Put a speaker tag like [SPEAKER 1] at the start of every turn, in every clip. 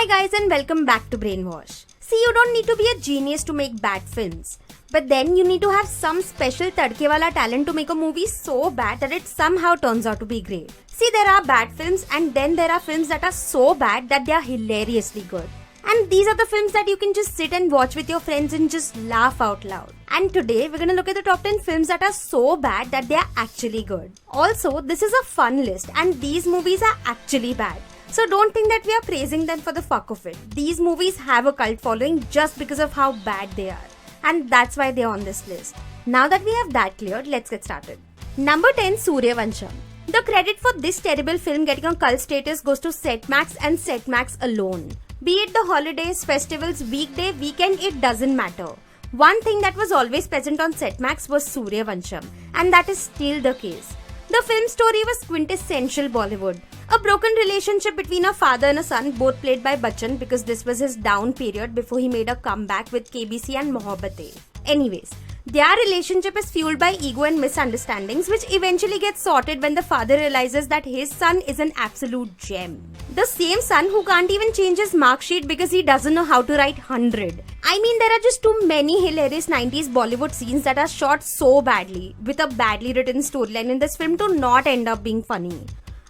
[SPEAKER 1] Hi guys and welcome back to Brainwash. See, you don't need to be a genius to make bad films. But then you need to have some special tadke wala talent to make a movie so bad that it somehow turns out to be great. See, there are bad films and then there are films that are so bad that they are hilariously good. And these are the films that you can just sit and watch with your friends and just laugh out loud. And today we're gonna look at the top 10 films that are so bad that they are actually good. Also, this is a fun list and these movies are actually bad. So don't think that we are praising them for the fuck of it. These movies have a cult following just because of how bad they are. And that's why they're on this list. Now that we have that cleared, let's get started. Number 10, Suryavancham. The credit for this terrible film getting a cult status goes to Setmax and Setmax alone. Be it the holidays, festivals, weekday, weekend, it doesn't matter. One thing that was always present on Setmax was Suryavancham, and that is still the case. The film story was quintessential Bollywood. A broken relationship between a father and a son, both played by Bachchan because this was his down period before he made a comeback with KBC and Mohabbatein. Anyways, their relationship is fueled by ego and misunderstandings, which eventually gets sorted when the father realizes that his son is an absolute gem. The same son who can't even change his mark sheet because he doesn't know how to write 100. I mean, there are just too many hilarious 90s Bollywood scenes that are shot so badly, with a badly written storyline in this film to not end up being funny.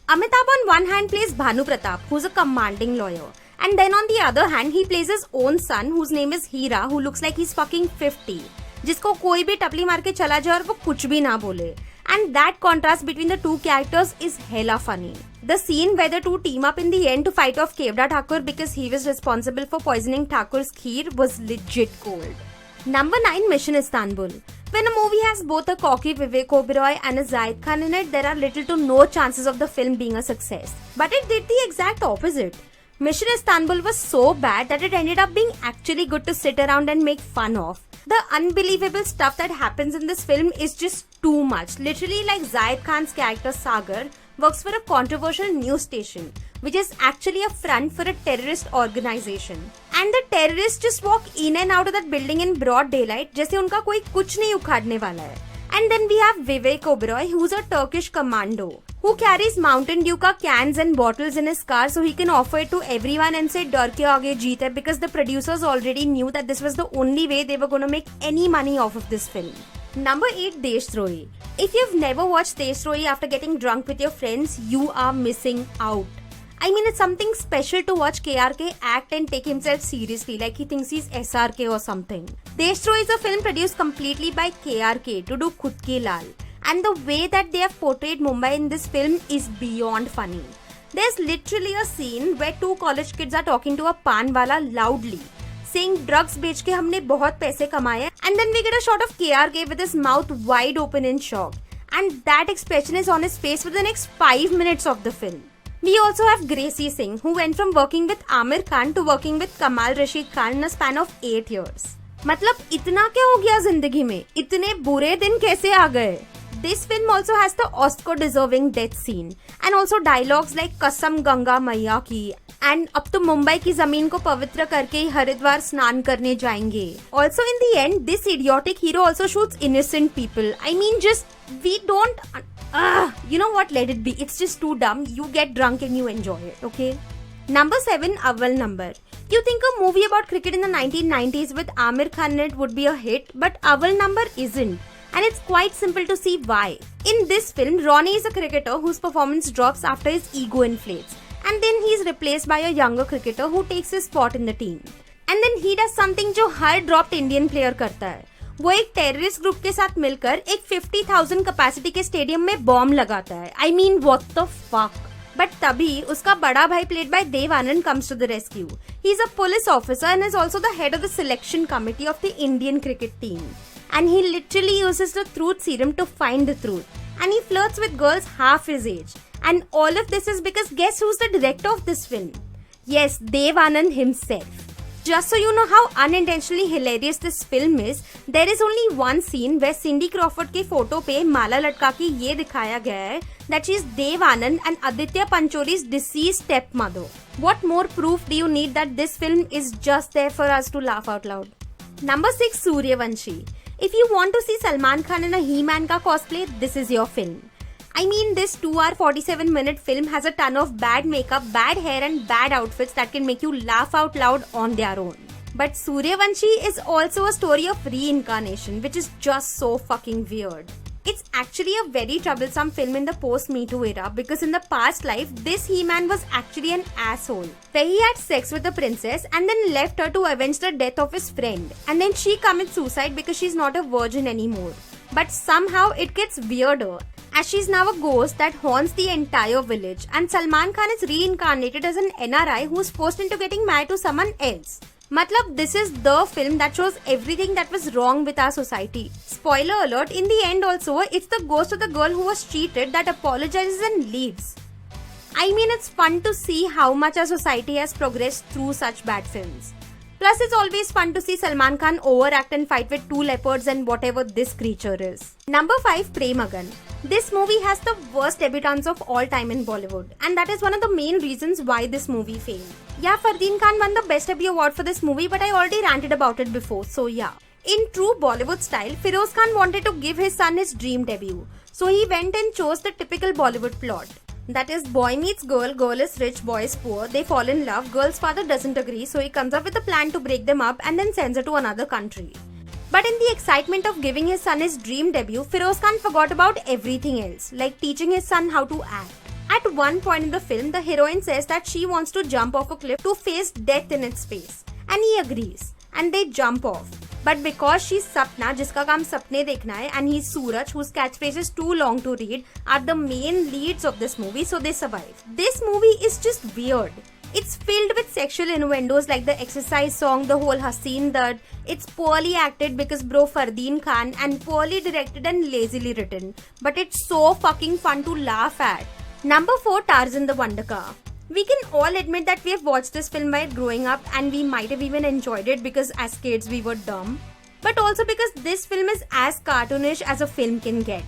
[SPEAKER 1] Amitabh on one hand plays Bhanu Pratap, who's a commanding lawyer. And then on the other hand, he plays his own son, whose name is Hira, who looks like he's fucking 50. जिसको कोई भी टपली मार के चला जाए और वो कुछ भी ना बोले. And that contrast between the two characters is hella funny. The scene where the two team up in the end to fight off Kevda Thakur because he was responsible for poisoning Thakur's kheer was legit gold. Number 9, Mission Istanbul. When a movie has both a cocky Vivek Oberoi and a Zaid Khan in it, there are little to no chances of the film being a success. But it did the exact opposite. Mission Istanbul was so bad that it ended up being actually good to sit around and make fun of. The unbelievable stuff that happens in this film is just too much. Literally, like Zaid Khan's character Sagar works for a controversial news station, which is actually a front for a terrorist organization. And the terrorists just walk in and out of that building in broad daylight, जैसे उनका कोई कुछ नहीं उखाड़ने वाला है. And then we have Vivek Oberoi, who's a Turkish commando, who carries Mountain Dew ka cans and bottles in his car so he can offer it to everyone and say डर के आगे जीत है, because the producers already knew that this was the only way they were going to make any money off of this film. Number 8, Deshtrohi. If you've never watched Deshtrohi after getting drunk with your friends, you are missing out. I mean, it's something special to watch KRK act and take himself seriously, like he thinks he's SRK or something. Deshtrohi is a film produced completely by KRK to do Khud Ke Lal. And the way that they have portrayed Mumbai in this film is beyond funny. There's literally a scene where two college kids are talking to a pan wala loudly, saying drugs बेच के हमने बहुत पैसे कमाए, and then we get a shot of KRK with his mouth wide open in shock. And that expression is on his face for the next 5 minutes of the film. We also have Gracie Singh, who went from working with Amir Khan to working with Kamal Rashid Khan in a span of 8 years. मतलब इतना क्या हो गया जिंदगी में? इतने बुरे दिन कैसे आ गए? This film also has the Oscar-deserving death scene and also dialogues like कसम गंगा मैया की and अब तो मुंबई की जमीन को पवित्र करके ही हरिद्वार स्नान करने जाएंगे. Also in the end, this idiotic hero also shoots innocent people. I mean, just we don't. You know what? Let it be. It's just too dumb. You get drunk and you enjoy it. Okay. Number 7, Awal Number. You think a movie about cricket in the 1990s with Amir Khan in it would be a hit, but Awal Number isn't. And it's quite simple to see why. In this film, Ronnie is a cricketer whose performance drops after his ego inflates. And then he's replaced by a younger cricketer who takes his spot in the team. And then he does something जो हर dropped Indian player करता है. वो एक terrorist group के साथ मिलकर एक 50,000 capacity के स्टेडियम में बॉम्ब लगाता है. I mean, what the fuck? But तभी उसका बड़ा भाई played by Dev Anand comes to the rescue. He's a police officer and is also the head of the selection committee of the Indian cricket team. And he literally uses the truth serum to find the truth. And he flirts with girls half his age. And all of this is because guess who's the director of this film? Yes, Dev Anand himself. Just so you know how unintentionally hilarious this film is, there is only one scene where Cindy Crawford के photo पे माला लटका के ये दिखाया गया है that she is Dev Anand and Aditya Pancholi's deceased stepmother. What more proof do you need that this film is just there for us to laugh out loud? Number 6, Suryavanshi. If you want to see Salman Khan in a He-Man ka cosplay, this is your film. I mean, this 2-hour 47-minute film has a ton of bad makeup, bad hair and bad outfits that can make you laugh out loud on their own. But Suryavanshi is also a story of reincarnation, which is just so fucking weird. It's actually a very troublesome film in the post-Me Too era because in the past life, this He-Man was actually an asshole, where he had sex with the princess and then left her to avenge the death of his friend. And then she commits suicide because she's not a virgin anymore. But somehow it gets weirder, as she's now a ghost that haunts the entire village, and Salman Khan is reincarnated as an NRI who's forced into getting married to someone else. Matlab, this is the film that shows everything that was wrong with our society. Spoiler alert, in the end also, it's the ghost of the girl who was cheated that apologizes and leaves. I mean, it's fun to see how much our society has progressed through such bad films. Plus, it's always fun to see Salman Khan overact and fight with 2 leopards and whatever this creature is. Number 5, Pramagan. This movie has the worst debutantes of all time in Bollywood, and that is one of the main reasons why this movie failed. Yeah, Fardeen Khan won the Best Debut award for this movie, but I already ranted about it before, so yeah. In true Bollywood style, Feroz Khan wanted to give his son his dream debut, so he went and chose the typical Bollywood plot. That is, boy meets girl, girl is rich, boy is poor, they fall in love, girl's father doesn't agree, so he comes up with a plan to break them up and then sends her to another country. But in the excitement of giving his son his dream debut, Feroz Khan forgot about everything else, like teaching his son how to act. At one point in the film, the heroine says that she wants to jump off a cliff to face death in its face. And he agrees. And they jump off. But because she's Sapna, jiska kaam sapne dekhna hai, and he's Suraj, whose catchphrase is too long to read, are the main leads of this movie, so they survive. This movie is just weird. It's filled with sexual innuendos like the exercise song, the whole Haseen Dard. It's poorly acted because bro Fardeen Khan, and poorly directed and lazily written. But it's so fucking fun to laugh at. Number 4, Tarzan the Wonder Car. We can all admit that we have watched this film while growing up and we might have even enjoyed it because as kids we were dumb. But also because this film is as cartoonish as a film can get.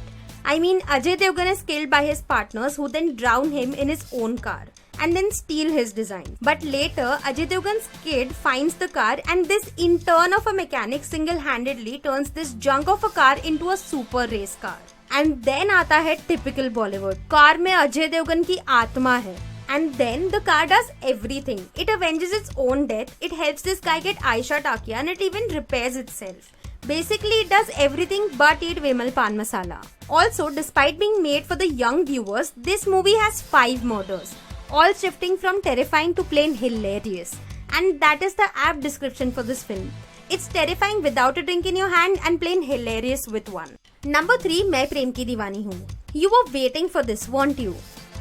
[SPEAKER 1] I mean, Ajay Devgan is killed by his partners who then drown him in his own car and then steal his design. But later, Ajay Devgan's kid finds the car and this intern of a mechanic single-handedly turns this junk of a car into a super race car. And then आता है typical Bollywood. Car में अजय देवगन की आत्मा है. And then the car does everything. It avenges its own death, it helps this guy get Aisha Takia, and it even repairs itself. Basically, it does everything but eat Vimal Pan Masala. Also, despite being made for the young viewers, this movie has 5 murders, all shifting from terrifying to plain hilarious. And that is the apt description for this film. It's terrifying without a drink in your hand and plain hilarious with one. Number 3, मैं प्रेम की दीवानी हूँ. You were waiting for this, weren't you?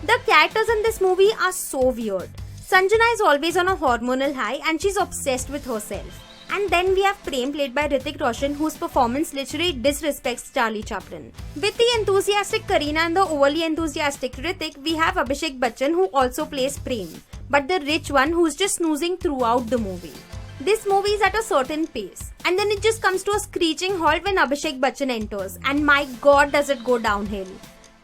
[SPEAKER 1] The characters in this movie are so weird. Sanjana is always on a hormonal high and she's obsessed with herself. And then we have Prem played by Hrithik Roshan, whose performance literally disrespects Charlie Chaplin. With the enthusiastic Kareena and the overly enthusiastic Hrithik, we have Abhishek Bachchan who also plays Prem, but the rich one who's just snoozing throughout the movie. This movie is at a certain pace, and then it just comes to a screeching halt when Abhishek Bachchan enters, and my god does it go downhill.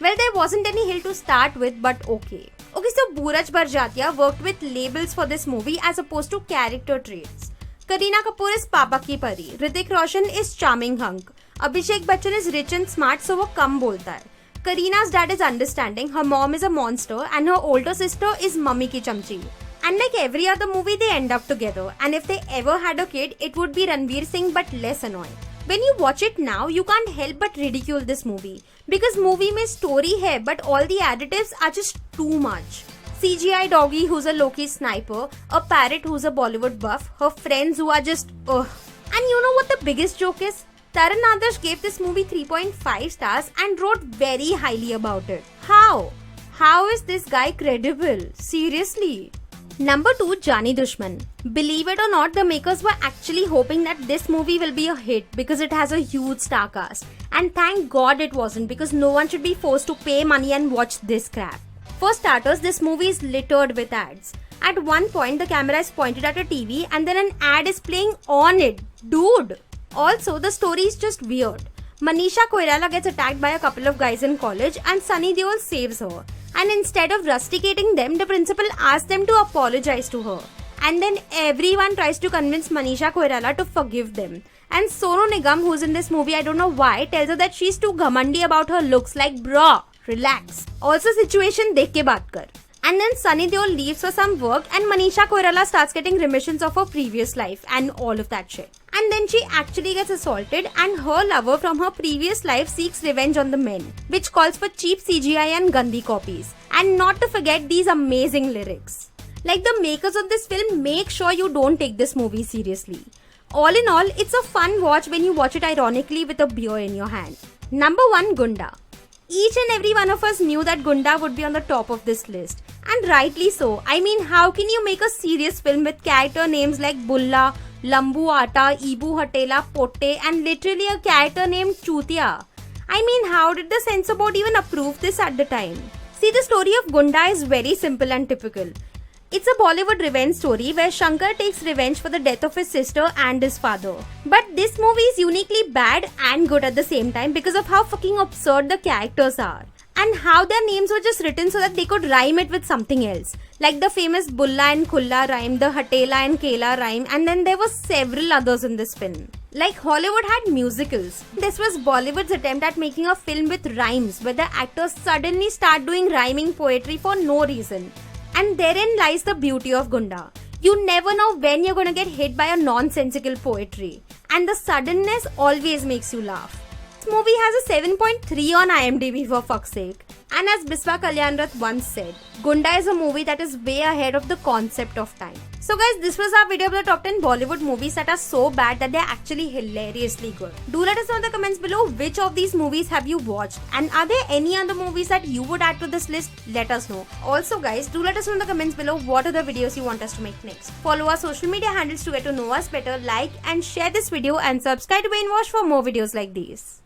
[SPEAKER 1] Well, there wasn't any hill to start with, but okay. Okay, so Booraj Barjatya worked with labels for this movie as opposed to character traits. Kareena Kapoor is Papa Ki Pari, Hrithik Roshan is charming hunk, Abhishek Bachchan is rich and smart so वो कम बोलता है. Kareena's dad is understanding, her mom is a monster, and her older sister is mummy ki chamchi. And like every other movie, they end up together, and if they ever had a kid, it would be Ranveer Singh but less annoying. When you watch it now, you can't help but ridicule this movie. Because movie mein story hai, but all the additives are just too much. CGI doggy who's a Loki sniper, a parrot who's a Bollywood buff, her friends who are just ugh. And you know what the biggest joke is? Taran Adarsh gave this movie 3.5 stars and wrote very highly about it. How? How is this guy credible? Seriously? Number 2, Jani Dushman. Believe it or not, the makers were actually hoping that this movie will be a hit because it has a huge star cast. And thank God it wasn't, because no one should be forced to pay money and watch this crap. For starters, this movie is littered with ads. At one point, the camera is pointed at a TV and then an ad is playing on it. Dude! Also, the story is just weird. Manisha Koirala gets attacked by a couple of guys in college and Sunny Deol saves her. And instead of rusticating them, the principal asks them to apologize to her. And then everyone tries to convince Manisha Koirala to forgive them. And Sonu Nigam, who's in this movie, I don't know why, tells her that she's too ghamandi about her looks. Like, bruh, relax. Also situation देख के बात कर. And then Sunny Deol leaves for some work and Manisha Koirala starts getting remissions of her previous life and all of that shit. And then she actually gets assaulted and her lover from her previous life seeks revenge on the men, which calls for cheap CGI and gandhi copies. And not to forget these amazing lyrics. Like the makers of this film, make sure you don't take this movie seriously. All in all, it's a fun watch when you watch it ironically with a beer in your hand. Number 1, Gunda. Each and every one of us knew that Gunda would be on the top of this list. And rightly so. I mean, how can you make a serious film with character names like Bulla, Lambu Atta, Ibu Hatela, Potte and literally a character named Chutia? I mean, how did the censor board even approve this at the time? See, the story of Gunda is very simple and typical. It's a Bollywood revenge story where Shankar takes revenge for the death of his sister and his father. But this movie is uniquely bad and good at the same time because of how fucking absurd the characters are. And how their names were just written so that they could rhyme it with something else. Like the famous Bulla and Kulla rhyme, the Hatela and Kela rhyme, and then there were several others in this film. Like Hollywood had musicals. This was Bollywood's attempt at making a film with rhymes where the actors suddenly start doing rhyming poetry for no reason. And therein lies the beauty of Gunda. You never know when you're gonna get hit by a nonsensical poetry. And the suddenness always makes you laugh. This movie has a 7.3 on IMDb for fuck's sake. And as Biswa Kalyanrath once said, Gunda is a movie that is way ahead of the concept of time. So guys, this was our video of the top 10 Bollywood movies that are so bad that they're actually hilariously good. Do let us know in the comments below which of these movies have you watched. And are there any other movies that you would add to this list? Let us know. Also guys, do let us know in the comments below what are the videos you want us to make next. Follow our social media handles to get to know us better, like and share this video and subscribe to Brainwash for more videos like these.